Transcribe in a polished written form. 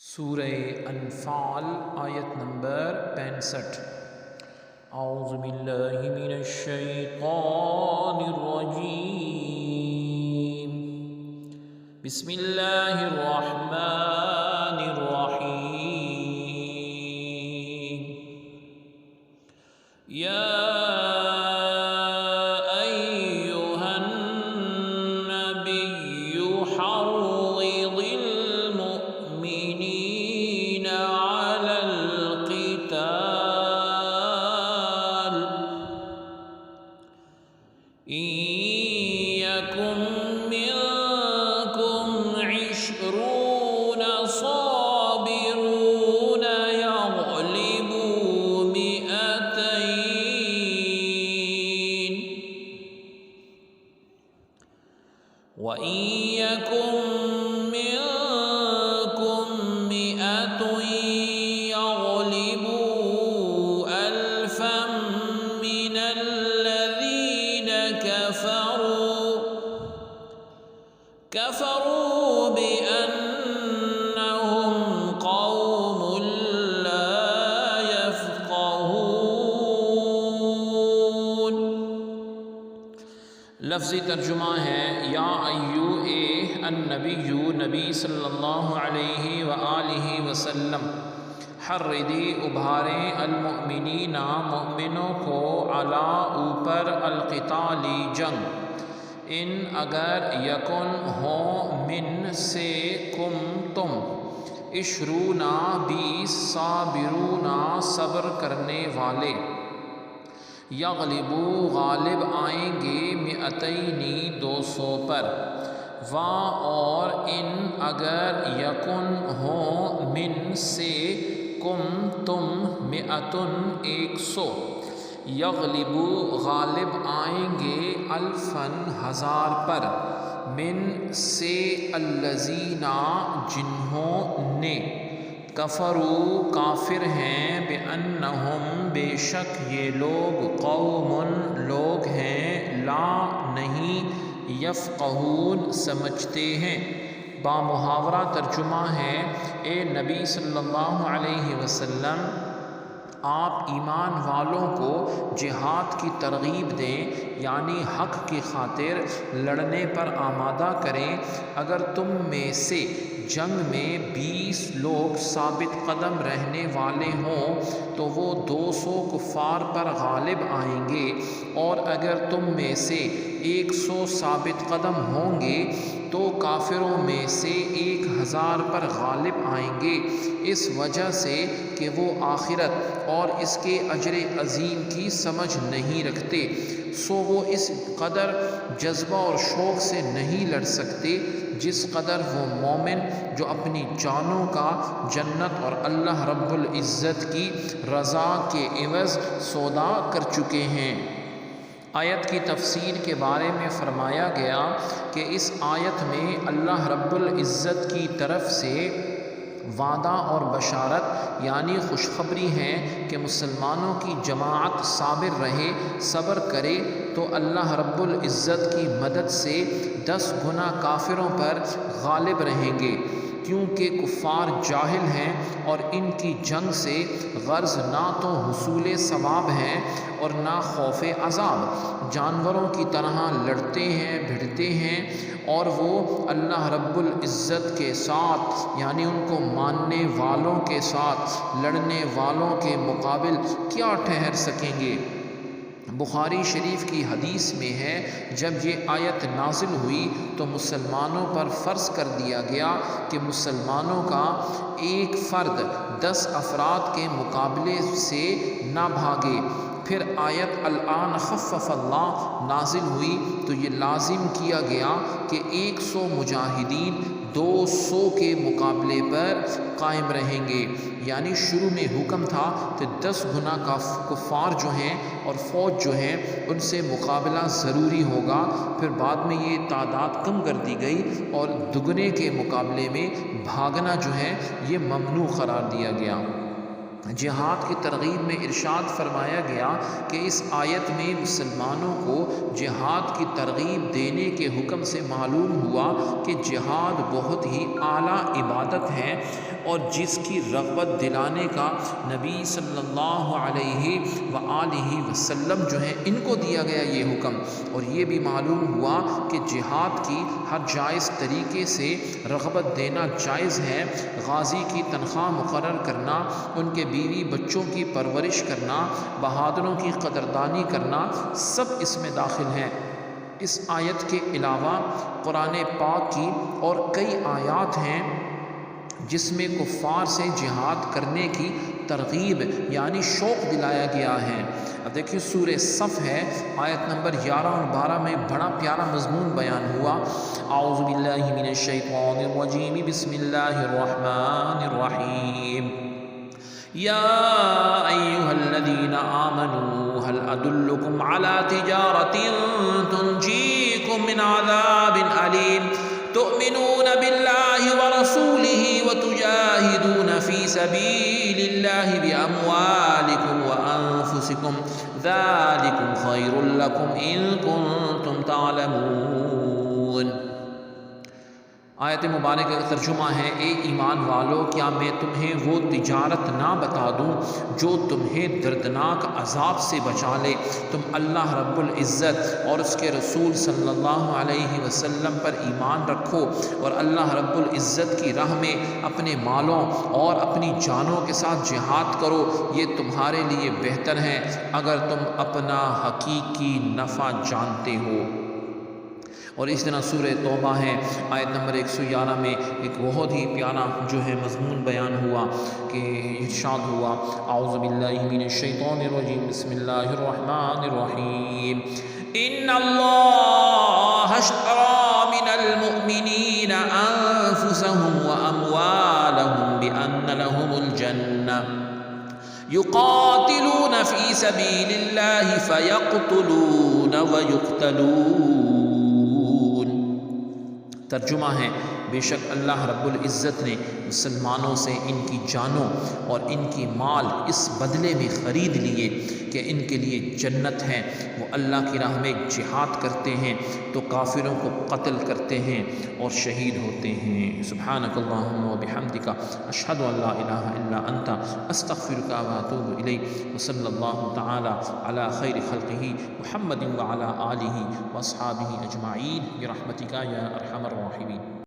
سورہ انفال آیت نمبر 65۔ اعوذ باللہ من الشیطان الرجیم، بسم اللہ الرحمن الرحیم۔ یا وَإِن يَكُن مِّنكُم مِّائَةٌ يَغْلِبُوا أَلْفًا مِّنَ الَّذِينَ كَفَرُوا بِأَنَّهُمْ قَوْمٌ لَّا يَفْقَهُونَ۔ لفظی ترجمہ ہے یا النبی، نبی صلی اللہ علیہ وآلہ وسلم، حرِّدی ابھاریں المؤمنین مؤمنوں کو، علی اوپر، القتالی جنگ، ان اگر، یکن ہوں، من سے، کم تم، عشرون 20، صابرون صبر کرنے والے، یغلبو غالب آئیں گے، مئتین 200 پر، اور ان اگر، یکن ہوں، من سے، کم تم، مئتن 100، یغلبو غالب آئیں گے، الفن 1000 پر، من سے الذین جنہوں نے، کفروا کافر ہیں، بِأَنَّهُمْ بے شک یہ لوگ، قوم لوگ ہیں، لا نہیں، یفقہون سمجھتے ہیں۔ بامحاورہ ترجمہ ہے، اے نبی صلی اللہ علیہ وسلم، آپ ایمان والوں کو جہاد کی ترغیب دیں، یعنی حق کی خاطر لڑنے پر آمادہ کریں۔ اگر تم میں سے جنگ میں 20 لوگ ثابت قدم رہنے والے ہوں تو وہ 200 کفار پر غالب آئیں گے، اور اگر تم میں سے 100 ثابت قدم ہوں گے تو کافروں میں سے 1000 پر غالب آئیں گے، اس وجہ سے کہ وہ آخرت اور اس کے اجر عظیم کی سمجھ نہیں رکھتے، سو وہ اس قدر جذبہ اور شوق سے نہیں لڑ سکتے جس قدر وہ مومن جو اپنی جانوں کا جنت اور اللہ رب العزت کی رضا کے عوض سودا کر چکے ہیں۔ آیت کی تفسیر کے بارے میں فرمایا گیا کہ اس آیت میں اللہ رب العزت کی طرف سے وعدہ اور بشارت یعنی خوشخبری ہے کہ مسلمانوں کی جماعت صابر رہے، صبر کرے تو اللہ رب العزت کی مدد سے 10 گنا کافروں پر غالب رہیں گے، کیونکہ کفار جاہل ہیں اور ان کی جنگ سے غرض نہ تو حصول ثواب ہے اور نہ خوف عذاب، جانوروں کی طرح لڑتے ہیں، بھڑتے ہیں، اور وہ اللہ رب العزت کے ساتھ یعنی ان کو ماننے والوں کے ساتھ لڑنے والوں کے مقابل کیا ٹھہر سکیں گے۔ بخاری شریف کی حدیث میں ہے، جب یہ آیت نازل ہوئی تو مسلمانوں پر فرض کر دیا گیا کہ مسلمانوں کا ایک فرد 10 افراد کے مقابلے سے نہ بھاگے۔ پھر آیت الآن خفف اللہ نازل ہوئی تو یہ لازم کیا گیا کہ 100 مجاہدین 200 کے مقابلے پر قائم رہیں گے، یعنی شروع میں حکم تھا کہ 10 گنا کفار جو ہیں اور فوج جو ہیں ان سے مقابلہ ضروری ہوگا، پھر بعد میں یہ تعداد کم کر دی گئی اور دگنے کے مقابلے میں بھاگنا جو ہے یہ ممنوع قرار دیا گیا۔ جہاد کی ترغیب میں ارشاد فرمایا گیا کہ اس آیت میں مسلمانوں کو جہاد کی ترغیب دینے کے حکم سے معلوم ہوا کہ جہاد بہت ہی اعلیٰ عبادت ہے، اور جس کی رغبت دلانے کا نبی صلی اللہ علیہ وآلہ وسلم جو ہیں ان کو دیا گیا یہ حکم۔ اور یہ بھی معلوم ہوا کہ جہاد کی ہر جائز طریقے سے رغبت دینا جائز ہے۔ غازی کی تنخواہ مقرر کرنا، ان کے بیوی بچوں کی پرورش کرنا، بہادروں کی قدردانی کرنا، سب اس میں داخل ہیں۔ اس آیت کے علاوہ قرآن پاک کی اور کئی آیات ہیں جس میں کفار سے جہاد کرنے کی ترغیب یعنی شوق دلایا گیا ہے۔ اب دیکھیے سورہ صف ہے، آیت نمبر 11 اور 12 میں بڑا پیارا مضمون بیان ہوا۔ اعوذ باللہ من الشیطان الرجیم، بسم اللہ الرحمن الرحیم۔ یا ایہا الذین آمنوا هل ادلکم علی تجارۃ تنجیکم من عذاب علیم تؤمنون باللہ ورسولہ وتجاہدون فی سبیل اللہ باموالکم وانفسکم ذالکم خیر لکم ان کنتم تعلمون۔ آیت مبارکہ کا ترجمہ ہے، اے ایمان والو، کیا میں تمہیں وہ تجارت نہ بتا دوں جو تمہیں دردناک عذاب سے بچا لے؟ تم اللہ رب العزت اور اس کے رسول صلی اللہ علیہ وسلم پر ایمان رکھو اور اللہ رب العزت کی راہ میں اپنے مالوں اور اپنی جانوں کے ساتھ جہاد کرو، یہ تمہارے لیے بہتر ہے اگر تم اپنا حقیقی نفع جانتے ہو۔ اور اس طرح سورہ توبہ ہے، آیت نمبر 111 میں ایک بہت ہی پیارا جو ہے مضمون بیان ہوا کہ ارشاد ہوا، اعوذ باللہ من الشیطان الرجیم، بسم اللہ الرحمن الرحیم۔ ان اللہ اشتری من المؤمنین انفسهم واموالهم بان لهم الجنہ یقاتلون فی سبیل اللہ فیقتلون ویقتلون۔ ترجمہ ہے، بے شک اللہ رب العزت نے مسلمانوں سے ان کی جانوں اور ان کی مال اس بدلے میں خرید لیے کہ ان کے لیے جنت ہے، وہ اللہ کی راہ میں جہاد کرتے ہیں تو کافروں کو قتل کرتے ہیں اور شہید ہوتے ہیں۔ سبحانک اللہم و بحمدک، اشہد ان لا الہ الا انت، استغفرک و اتوب الیک، وصلی اللہ تعالی علی خیر خلقہ محمد وعلی آلہ واصحابہ اجمعین برحمتک یا ارحم الراحمین۔